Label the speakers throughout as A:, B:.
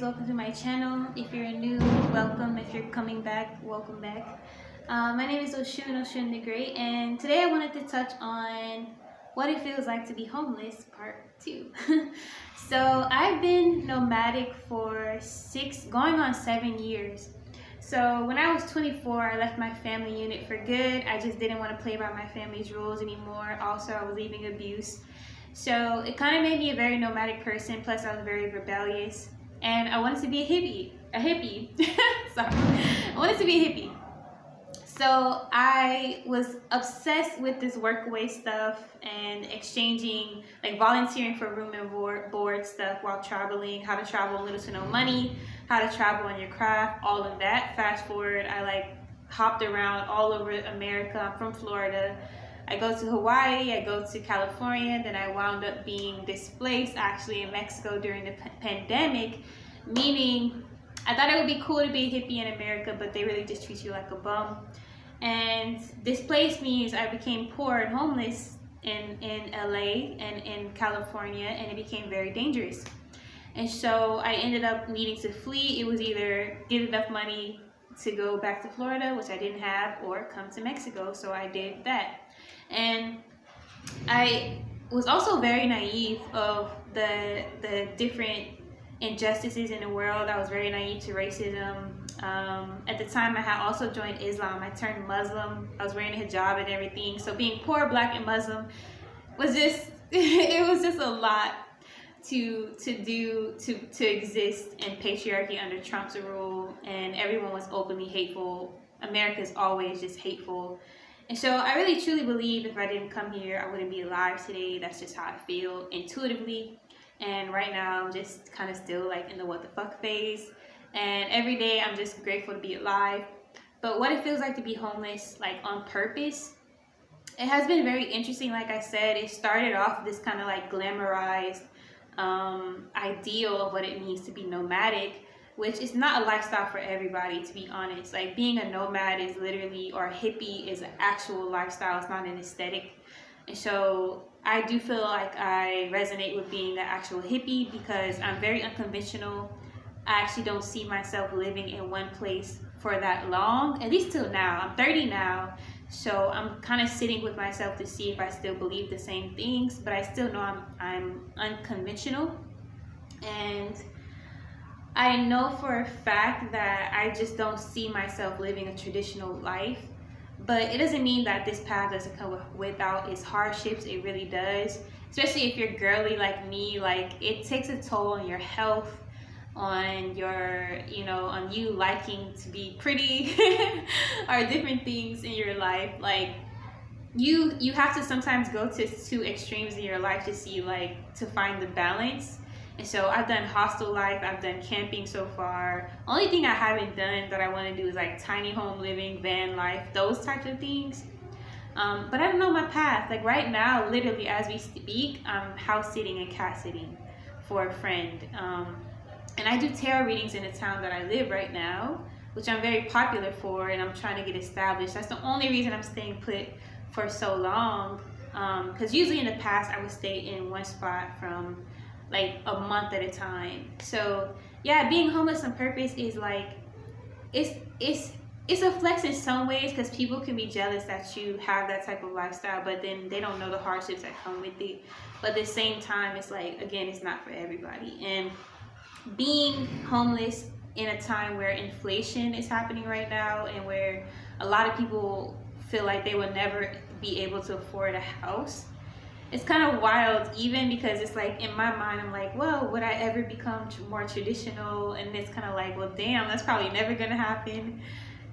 A: guys, welcome to my channel. If you're new, welcome. If you're coming back, welcome back. My name is Oshun the Great, and today I wanted to touch on what it feels like to be homeless, part 2. So I've been nomadic for going on 7 years. So when I was 24, I left my family unit for good. I just didn't want to play by my family's rules anymore. Also, I was leaving abuse. So it kind of made me a very nomadic person, plus I was very rebellious. And I wanted to be a hippie. Sorry. I wanted to be a hippie. So I was obsessed with this workaway stuff and exchanging, like volunteering for room and board stuff while traveling, how to travel on little to no money, how to travel on your craft, all of that. Fast forward, I hopped around all over America. I'm from Florida. I go to Hawaii, I go to California, then I wound up being displaced actually in Mexico during the pandemic, meaning I thought it would be cool to be a hippie in America, but they really just treat you like a bum. And displaced means I became poor and homeless in LA and in California, and it became very dangerous. And so I ended up needing to flee. It was either get enough money to go back to Florida, which I didn't have, or come to Mexico, so I did that. And I was also very naive of the different injustices in the world. I was very naive to racism. At the time, I had also joined Islam. I turned Muslim. I was wearing a hijab and everything. So being poor, black, and Muslim was just it was just a lot to exist in patriarchy under Trump's rule, and everyone was openly hateful. America's always just hateful. And so I really truly believe if I didn't come here, I wouldn't be alive today. That's just how I feel intuitively. And right now I'm just kind of still like in the what the fuck phase. And every day I'm just grateful to be alive. But what it feels like to be homeless, like on purpose, it has been very interesting. Like I said, it started off this kind of like glamorized ideal of what it means to be nomadic, which is not a lifestyle for everybody, to be honest. Like being a nomad is literally, or a hippie is an actual lifestyle. It's not an aesthetic. And so I do feel like I resonate with being an actual hippie because I'm very unconventional. I actually don't see myself living in one place for that long, at least till now. I'm 30 now, so I'm kind of sitting with myself to see if I still believe the same things, but I still know I'm unconventional. And I know for a fact that I just don't see myself living a traditional life, but it doesn't mean that this path doesn't come without its hardships. It really does, especially if you're girly like me. Like it takes a toll on your health, on your, on you liking to be pretty or different things in your life. Like you have to sometimes go to two extremes in your life to see, like, to find the balance. And so I've done hostel life, I've done camping so far. Only thing I haven't done that I want to do is like tiny home living, van life, those types of things. But I don't know my path. Like right now, literally as we speak, I'm house sitting and cat sitting for a friend. And I do tarot readings in the town that I live right now, which I'm very popular for, and I'm trying to get established. That's the only reason I'm staying put for so long. Because usually in the past, I would stay in one spot from like a month at a time. So yeah, being homeless on purpose is like, it's a flex in some ways, because people can be jealous that you have that type of lifestyle, but then they don't know the hardships that come with it. But at the same time, it's like, again, it's not for everybody. And being homeless in a time where inflation is happening right now, and where a lot of people feel like they will never be able to afford a house, it's kind of wild, even because it's like in my mind, I'm like, well, would I ever become more traditional? And it's kind of like, well, damn, that's probably never gonna happen.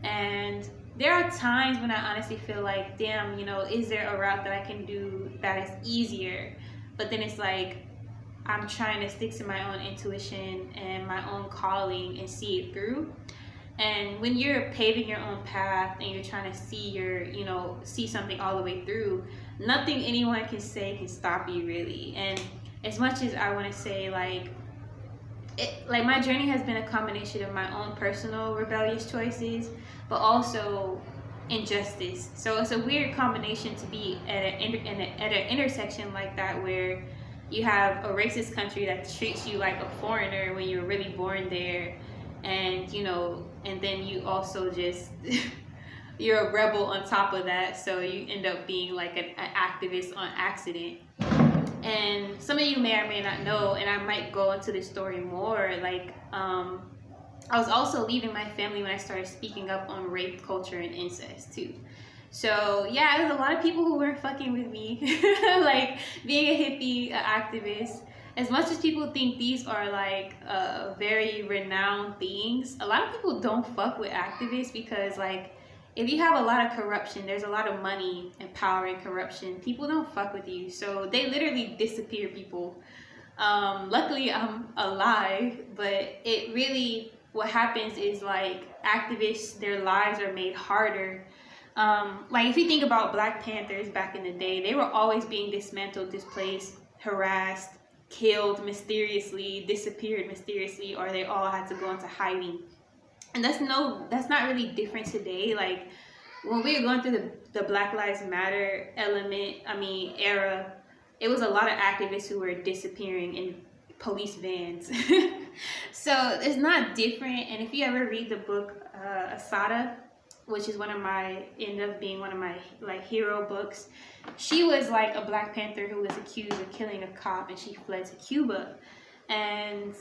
A: And there are times when I honestly feel like, damn, is there a route that I can do that is easier? But then it's like, I'm trying to stick to my own intuition and my own calling and see it through. And when you're paving your own path and you're trying to see see something all the way through, nothing anyone can say can stop you, really. And as much as I want to say, like my journey has been a combination of my own personal rebellious choices, but also injustice. So it's a weird combination to be at an intersection like that, where you have a racist country that treats you like a foreigner when you're really born there, and and then you also just you're a rebel on top of that, so you end up being like an activist on accident. And some of you may or may not know, and I might go into this story more, like I was also leaving my family when I started speaking up on rape culture and incest too. So yeah, there's a lot of people who weren't fucking with me. Like being a hippie, activist, as much as people think these are like very renowned things, a lot of people don't fuck with activists because like if you have a lot of corruption, there's a lot of money and power and corruption, people don't fuck with you. So they literally disappear people. Luckily I'm alive, but it really, what happens is like activists, their lives are made harder. Like if you think about Black Panthers back in the day, they were always being dismantled, displaced, harassed, killed mysteriously, disappeared mysteriously, or they all had to go into hiding. And that's not really different today. Like when we were going through the Black Lives Matter era, it was a lot of activists who were disappearing in police vans. So it's not different. And if you ever read the book Assata, which is ended up being one of my like hero books, she was like a Black Panther who was accused of killing a cop, and she fled to Cuba. And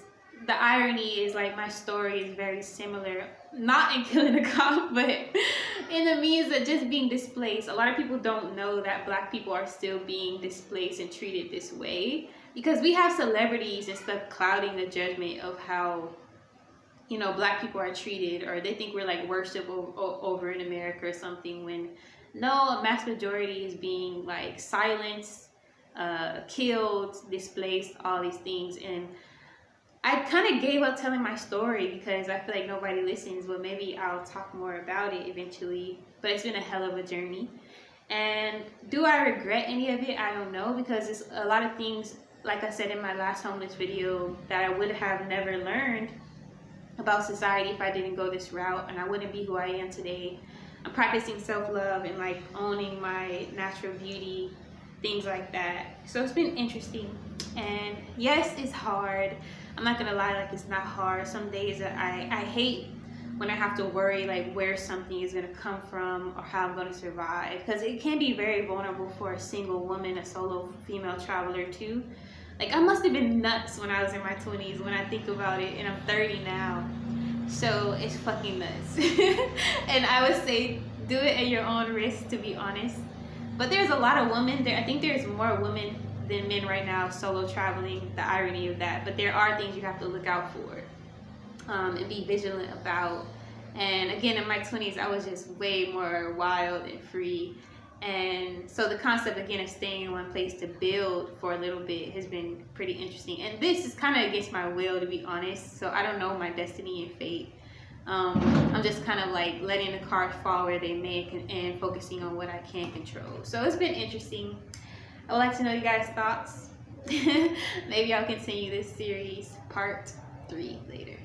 A: the irony is like my story is very similar, not in killing a cop, but in the means of just being displaced. A lot of people don't know that Black people are still being displaced and treated this way because we have celebrities and stuff clouding the judgment of how Black people are treated, or they think we're like worship over in America or something, when no, a mass majority is being like silenced, killed, displaced, all these things. And I kind of gave up telling my story because I feel like nobody listens, but maybe I'll talk more about it eventually. But it's been a hell of a journey. And do I regret any of it? I don't know, because it's a lot of things, like I said in my last homeless video, that I would have never learned about society if I didn't go this route, and I wouldn't be who I am today. I'm practicing self-love and like owning my natural beauty, things like that. So it's been interesting. And yes, it's hard. I'm not gonna lie, like it's not hard. Some days I hate when I have to worry like where something is gonna come from or how I'm gonna survive, because it can be very vulnerable for a single woman, a solo female traveler too. Like I must have been nuts when I was in my 20s when I think about it, and I'm 30 now. So it's fucking nuts. And I would say do it at your own risk, to be honest. But there's a lot of women there. I think there's more women than men right now solo traveling, the irony of that. But there are things you have to look out for and be vigilant about. And again, in my 20s, I was just way more wild and free. And so the concept again of staying in one place to build for a little bit has been pretty interesting. And this is kind of against my will, to be honest. So I don't know my destiny and fate. I'm just kind of like letting the cards fall where they may and focusing on what I can control. So it's been interesting. I would like to know you guys' thoughts. Maybe I'll continue this series part 3 later.